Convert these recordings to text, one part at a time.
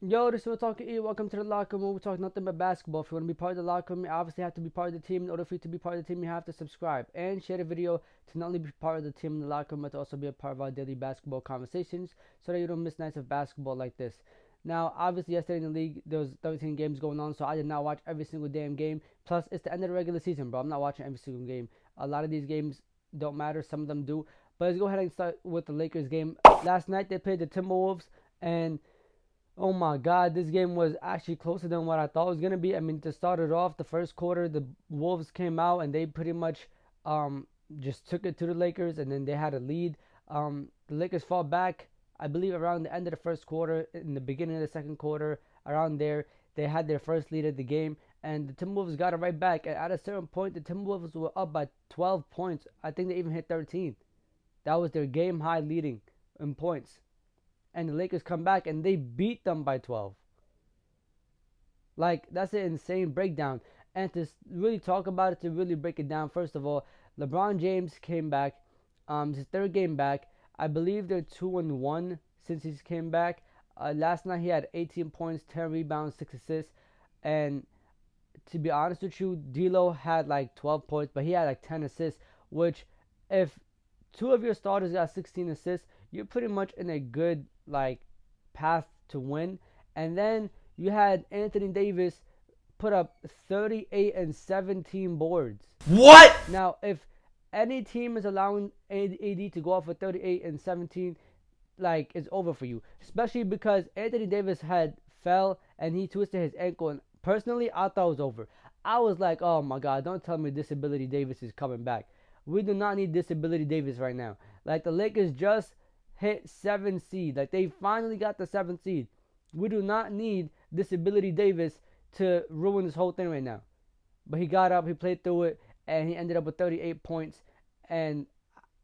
Yo, this is Talking E. Welcome to the locker room. We talk nothing but basketball. If you want to be part of the locker room, you obviously have to be part of the team. In order for you to be part of the team, you have to subscribe and share the video to not only be part of the team in the locker room, but to also be a part of our daily basketball conversations so that you don't miss nights of basketball like this. Now, obviously, yesterday in the league, there was 13 games going on, so I did not watch every single damn game. Plus, it's the end of the regular season, bro. I'm not watching every single game. A lot of these games don't matter. Some of them do. But let's go ahead and start with the Lakers game. Last night, they played the Timberwolves, and oh my God, this game was actually closer than what I thought it was gonna be. I mean, to start it off, the first quarter, the Wolves came out and they pretty much um, just took it to the Lakers, and then they had a lead. The Lakers fought back, I believe, around the end of the first quarter, in the beginning of the second quarter, around there, they had their first lead of the game, and the Timberwolves got it right back. And at a certain point, the Timberwolves were up by 12 points. I think they even hit 13. That was their game high leading in points, and the Lakers come back and they beat them by 12. Like, that's an insane breakdown. And to really talk about it, to really break it down, first of all, LeBron James came back. His third game back. I believe they're 2-1 since he's came back. Last night he had 18 points, 10 rebounds, 6 assists, and to be honest with you, D'Lo had like 12 points, but he had like 10 assists. Which, if two of your starters got 16 assists, you're pretty much in a good like path to win. And then you had Anthony Davis put up 38 and 17 boards. What? Now, if any team is allowing AD to go off for 38 and 17, like, it's over for you. Especially because Anthony Davis had fell and he twisted his ankle, and personally, I thought it was over. I was like, oh my God, don't tell me Disability Davis is coming back. We do not need Disability Davis right now. Like, the Lakers just hit 7 seed. Like, they finally got the 7th seed. We do not need Disability Davis to ruin this whole thing right now. But he got up, he played through it, and he ended up with 38 points. And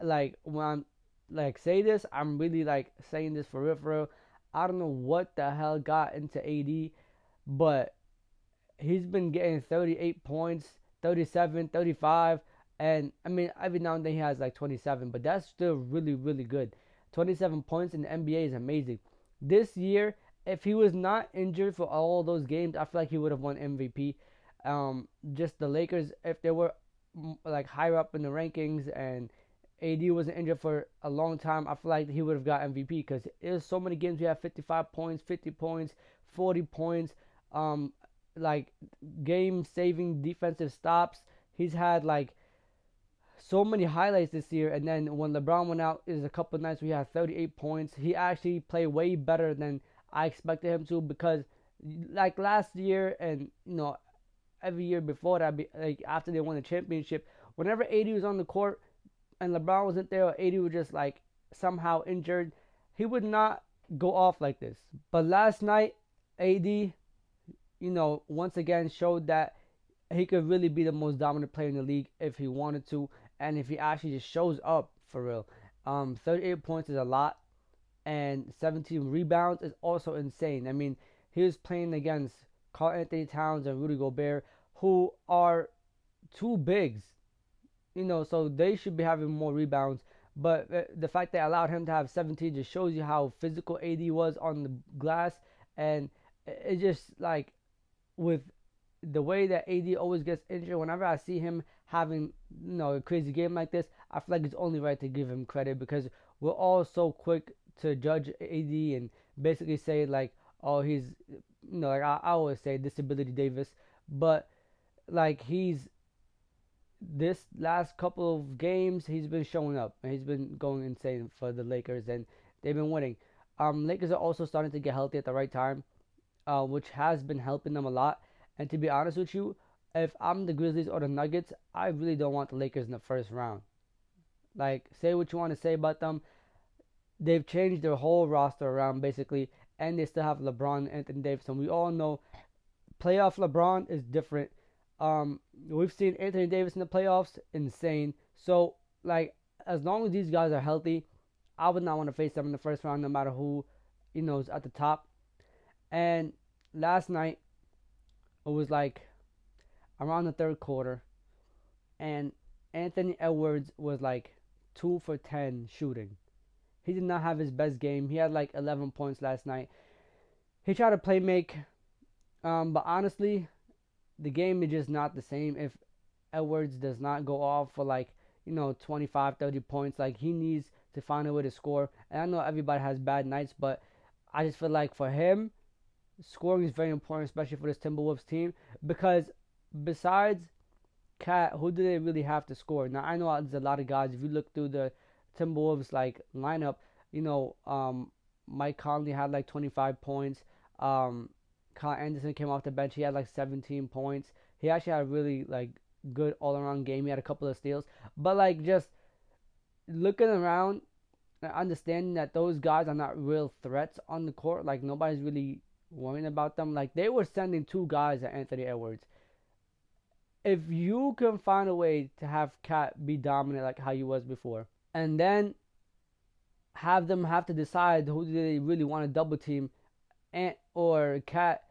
like, when I'm like say this, I'm really like saying this for real, for real. I don't know what the hell got into AD, but he's been getting 38 points, 37, 35, and I mean every now and then he has like 27, but that's still really, really good. 27 points in the NBA is amazing. This year, if he was not injured for all those games, I feel like he would have won MVP. Just the Lakers, if they were like higher up in the rankings and AD wasn't injured for a long time, I feel like he would have got MVP because there's so many games we have 55 points, 50 points, 40 points, um, like game saving defensive stops. He's had like so many highlights this year. And then when LeBron went out, is a couple of nights we had 38 points. He actually played way better than I expected him to, because like last year and every year before that, like after they won the championship, whenever AD was on the court and LeBron wasn't there, or AD was just like somehow injured, he would not go off like this. But last night, AD, once again showed that he could really be the most dominant player in the league if he wanted to, and if he actually just shows up for real. 38 points is a lot, and 17 rebounds is also insane. I mean, he was playing against Karl-Anthony Towns and Rudy Gobert, who are two bigs, so they should be having more rebounds. But the fact they allowed him to have 17 just shows you how physical AD was on the glass, and it just like with the way that AD always gets injured, whenever I see him having a crazy game like this, I feel like it's only right to give him credit, because we're all so quick to judge AD and basically say like, oh, he's like I always say Disability Davis, but like he's this last couple of games he's been showing up and he's been going insane for the Lakers, and they've been winning. Lakers are also starting to get healthy at the right time, which has been helping them a lot. And to be honest with you, if I'm the Grizzlies or the Nuggets, I really don't want the Lakers in the first round. Like, say what you want to say about them, they've changed their whole roster around basically, and they still have LeBron and Anthony Davis. And we all know playoff LeBron is different. We've seen Anthony Davis in the playoffs, insane. So, like, as long as these guys are healthy, I would not want to face them in the first round, no matter who, is at the top. And last night, it was like around the third quarter, and Anthony Edwards was like 2 for 10 shooting. He did not have his best game. He had like 11 points last night. He tried to play make, but honestly, the game is just not the same if Edwards does not go off for like 25, 30 points. Like he needs to find a way to score. And I know everybody has bad nights, but I just feel like for him, scoring is very important, especially for this Timberwolves team, because besides Cat, who do they really have to score? Now I know there's a lot of guys. If you look through the Timberwolves like lineup, you know, Mike Conley had like 25 points. Um, Kyle Anderson came off the bench. He had like 17 points. He actually had a really like good all around game. He had a couple of steals, but like just looking around and understanding that those guys are not real threats on the court. Like nobody's really worrying about them. Like they were sending two guys at Anthony Edwards. If you can find a way to have Cat be dominant like how he was before, and then have them have to decide who do they really want to double team, and or Cat,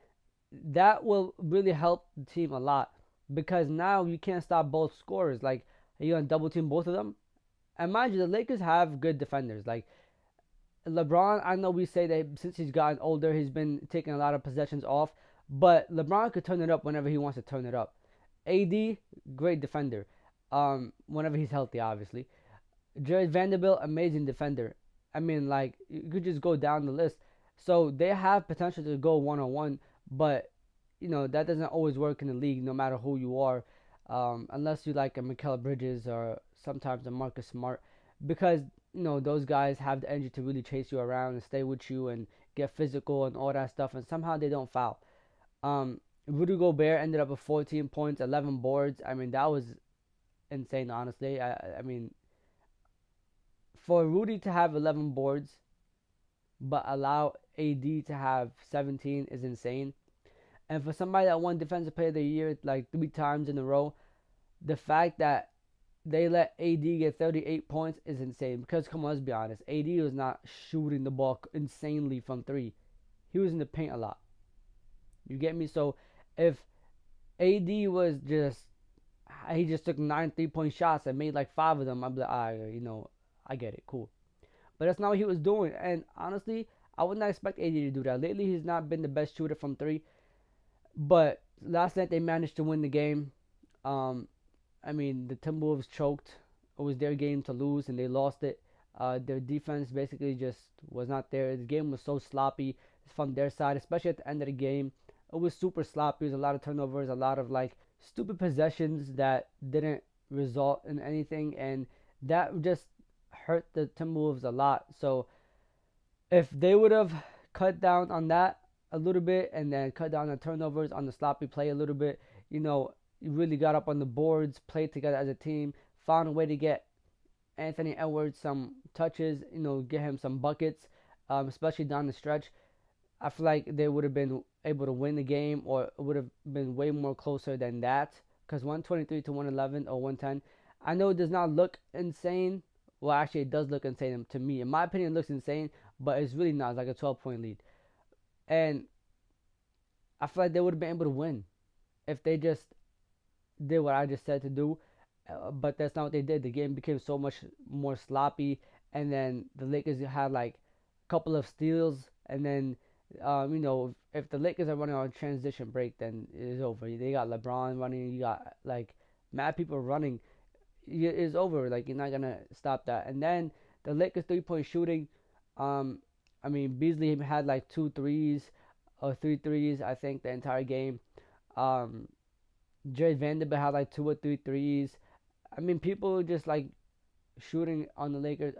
that will really help the team a lot because now you can't stop both scorers. Like, are you gonna double team both of them? And mind you, the Lakers have good defenders. Like LeBron, I know we say that since he's gotten older, he's been taking a lot of possessions off, but LeBron could turn it up whenever he wants to turn it up. AD, great defender. Whenever he's healthy, obviously. Jared Vanderbilt, amazing defender. I mean, like you could just go down the list. So they have potential to go 1-on-1, but that doesn't always work in the league, no matter who you are, unless you like a Mikal Bridges or sometimes a Marcus Smart, because those guys have the energy to really chase you around and stay with you and get physical and all that stuff, and somehow they don't foul. Rudy Gobert ended up with 14 points, 11 boards. I mean, that was insane, honestly. I mean, for Rudy to have 11 boards but allow AD to have 17 is insane. And for somebody that won Defensive Player of the Year like 3 times in a row, the fact that they let AD get 38 points is insane. Because, come on, let's be honest. AD was not shooting the ball insanely from three. He was in the paint a lot. You get me? So, if AD was he just took 9 3-point shots and made like 5 of them, I'd be like, I get it. Cool. But that's not what he was doing. And honestly, I would not expect AD to do that. Lately, he's not been the best shooter from three. But last night, they managed to win the game. Um, I mean, the Timberwolves choked. It was their game to lose, and they lost it. Their defense basically just was not there. The game was so sloppy from their side, especially at the end of the game. It was super sloppy. There was a lot of turnovers, a lot of like stupid possessions that didn't result in anything, and that just hurt the Timberwolves a lot. So if they would have cut down on that a little bit and then cut down on turnovers on the sloppy play a little bit, you really got up on the boards, played together as a team, found a way to get Anthony Edwards some touches, get him some buckets, especially down the stretch. I feel like they would have been able to win the game, or it would have been way more closer than that. Because 123 to 111 or 110, I know it does not look insane. Well, actually, it does look insane to me. In my opinion, it looks insane, but it's really not. It's like a 12-point lead. And I feel like they would have been able to win if they just did what I just said to do. But that's not what they did. The game became so much more sloppy. And then the Lakers had like a couple of steals. And then, if the Lakers are running on a transition break, then it's over. They got LeBron running. You got like mad people running. It's over. Like you're not gonna stop that. And then the Lakers 3-point shooting. I mean Beasley had like 2 threes or 3 threes. I think the entire game. Um, Jared Vanderbilt had like 2 or 3 threes. I mean people just like shooting on the Lakers.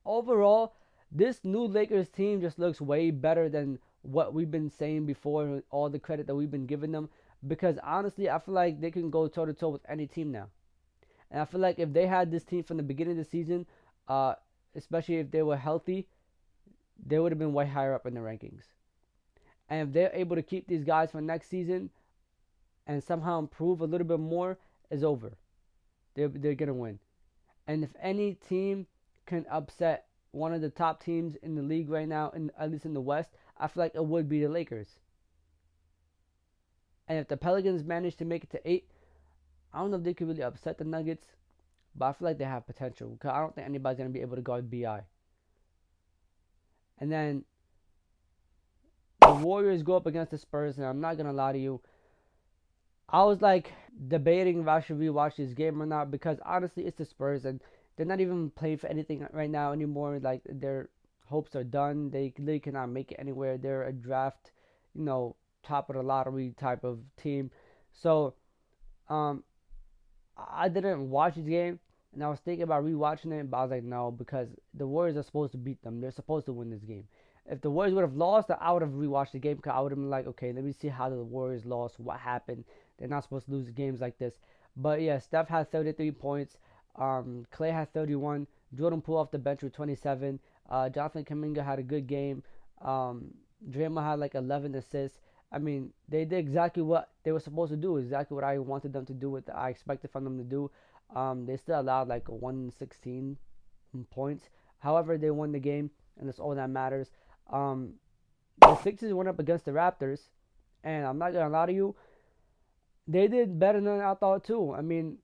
Overall, this new Lakers team just looks way better than what we've been saying before. All the credit that we've been giving them. Because honestly, I feel like they can go toe to toe with any team now. And I feel like if they had this team from the beginning of the season, uh, especially if they were healthy, they would have been way higher up in the rankings. And if they're able to keep these guys for next season and somehow improve a little bit more, it's over. They're gonna win. And if any team can upset one of the top teams in the league right now, at least in the West, I feel like it would be the Lakers. And if the Pelicans manage to make it to 8, I don't know if they could really upset the Nuggets, but I feel like they have potential because I don't think anybody's gonna be able to guard Bi. And then the Warriors go up against the Spurs, and I'm not gonna lie to you, I was like debating if I should rewatch this game or not because honestly, it's the Spurs and they're not even playing for anything right now anymore. Like their hopes are done. They literally cannot make it anywhere. They're a draft, you know, top of the lottery type of team. So um, I didn't watch this game, and I was thinking about rewatching it, but I was like, no, because the Warriors are supposed to beat them. They're supposed to win this game. If the Warriors would have lost, I would have rewatched the game because I would have been like, okay, let me see how the Warriors lost, what happened. They're not supposed to lose games like this. But yeah, Steph had 33 points. Clay had 31. Jordan Poole off the bench with 27. Jonathan Kuminga had a good game. Draymond had like 11 assists. I mean, they did exactly what they were supposed to do, exactly what I wanted them to do, what I expected from them to do. They still allowed like 116 points. However, they won the game, and that's all that matters. Um, the Sixers went up against the Raptors, and I'm not gonna lie to you, they did better than I thought too. I mean,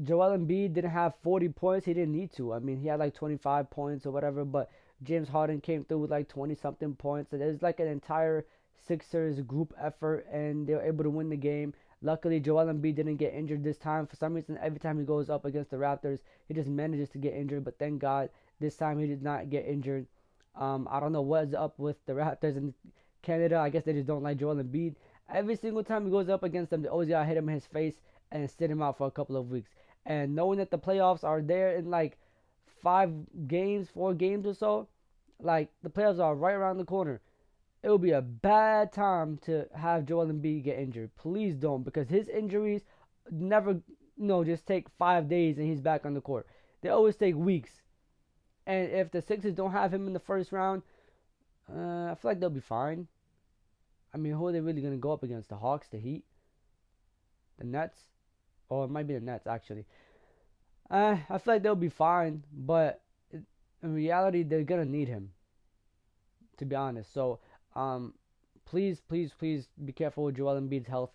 Joel Embiid didn't have 40 points. He didn't need to. I mean, he had like 25 points or whatever, but James Harden came through with like 20 something points. And it was like an entire Sixers group effort, and they were able to win the game. Luckily, Joel Embiid didn't get injured this time. For some reason, every time he goes up against the Raptors, he just manages to get injured. But thank God, this time he did not get injured. I don't know what's up with the Raptors in Canada. I guess they just don't like Joel Embiid. Every single time he goes up against them, they always gotta hit him in his face and sit him out for a couple of weeks. And knowing that the playoffs are there in like 5 games, 4 games or so, like the playoffs are right around the corner. It would be a bad time to have Joel Embiid get injured. Please don't, because his injuries never, just take 5 days and he's back on the court. They always take weeks. And if the Sixers don't have him in the first round, I feel like they'll be fine. I mean, who are they really gonna go up against? The Hawks, the Heat, the Nets, or it might be the Nets actually. I feel like they'll be fine, but in reality, they're gonna need him, to be honest. So, um, please, please, please be careful with Joel Embiid's health.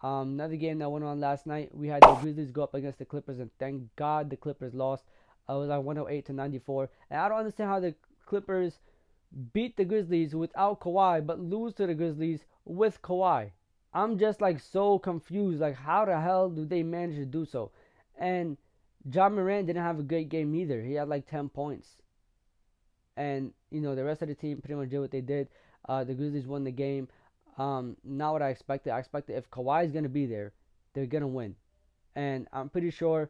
Another game that went on last night, we had the Grizzlies go up against the Clippers, and thank God the Clippers lost. It was like 108 to 94, and I don't understand how the Clippers beat the Grizzlies without Kawhi, but lose to the Grizzlies with Kawhi. I'm just like so confused. Like, how the hell do they manage to do so? And John Moran didn't have a great game either. He had like 10 points. And, the rest of the team pretty much did what they did. The Grizzlies won the game. Not what I expected. I expected if Kawhi is going to be there, they're going to win. And I'm pretty sure,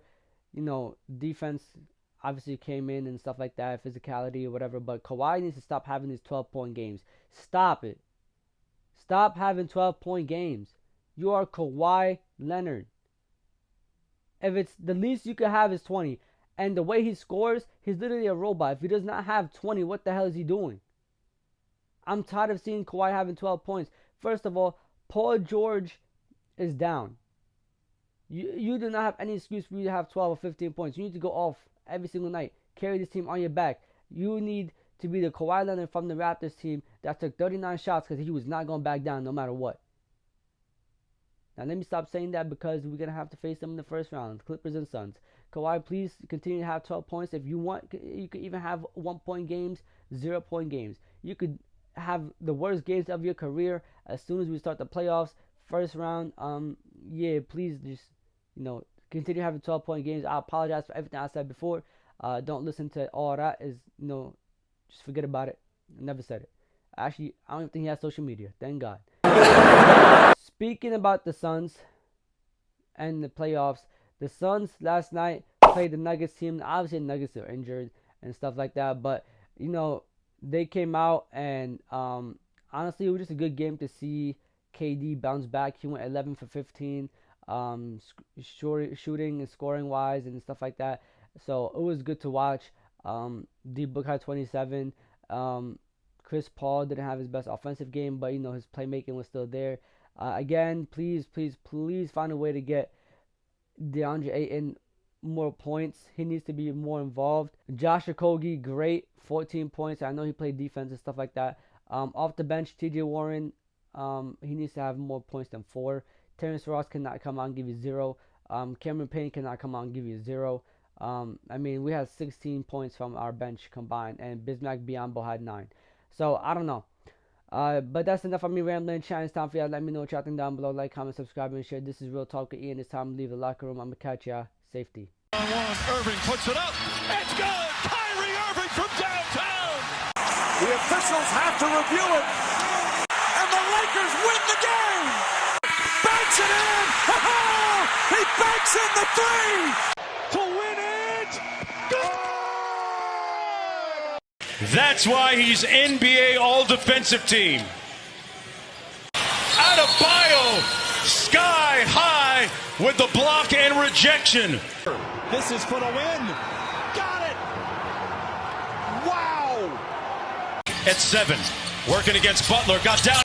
defense obviously came in and stuff like that, physicality or whatever. But Kawhi needs to stop having these 12-point games. Stop it. Stop having 12-point games. You are Kawhi Leonard. If it's the least you could have is 20, and the way he scores, he's literally a robot. If he does not have 20, what the hell is he doing? I'm tired of seeing Kawhi having 12 points. First of all, Paul George is down. You do not have any excuse for you to have 12 or 15 points. You need to go off every single night. Carry this team on your back. You need to be the Kawhi Leonard from the Raptors team that took 39 shots because he was not going back down no matter what. Now let me stop saying that because we're going to have to face them in the first round. Clippers and Suns. Kawhi, please continue to have 12 points. If you want, you could even have 1-point games, 0-point games. You could have the worst games of your career as soon as we start the playoffs. First round, yeah, please just, continue having 12-point games. I apologize for everything I said before. Don't listen to all that. Just forget about it. I never said it. Actually, I don't even think he has social media. Thank God. Speaking about the Suns and the playoffs, the Suns last night played the Nuggets team. Obviously, the Nuggets are injured and stuff like that, but they came out and honestly, it was just a good game to see KD bounce back. He went 11 for 15, shooting and scoring wise and stuff like that. So it was good to watch. D Book had 27. Chris Paul didn't have his best offensive game, but his playmaking was still there. Again, please, please, please find a way to get DeAndre Ayton more points. He needs to be more involved. Josh Okogie, great, 14 points. I know he played defense and stuff like that. Off the bench, TJ Warren, he needs to have more points than 4. Terrence Ross cannot come out and give you 0. Cameron Payne cannot come out and give you 0. We had 16 points from our bench combined, and Bismack Biyombo had 9. So, I don't know. But that's enough of me rambling. Chat, it's time for y'all. Let me know what y'all think down below. Like, comment, subscribe, and share. This is Real Talk with Ian. It's time to leave the locker room. I'm going to catch y'all. Safety. Irving puts it up. It's good. Kyrie Irving from downtown. The officials have to review it. And the Lakers win the game. Banks it in. He banks in the three. To win it. Good. That's why he's NBA All-Defensive Team. Adebayo, sky high with the block and rejection. This is for the win. Got it. Wow. At 7, working against Butler, got down.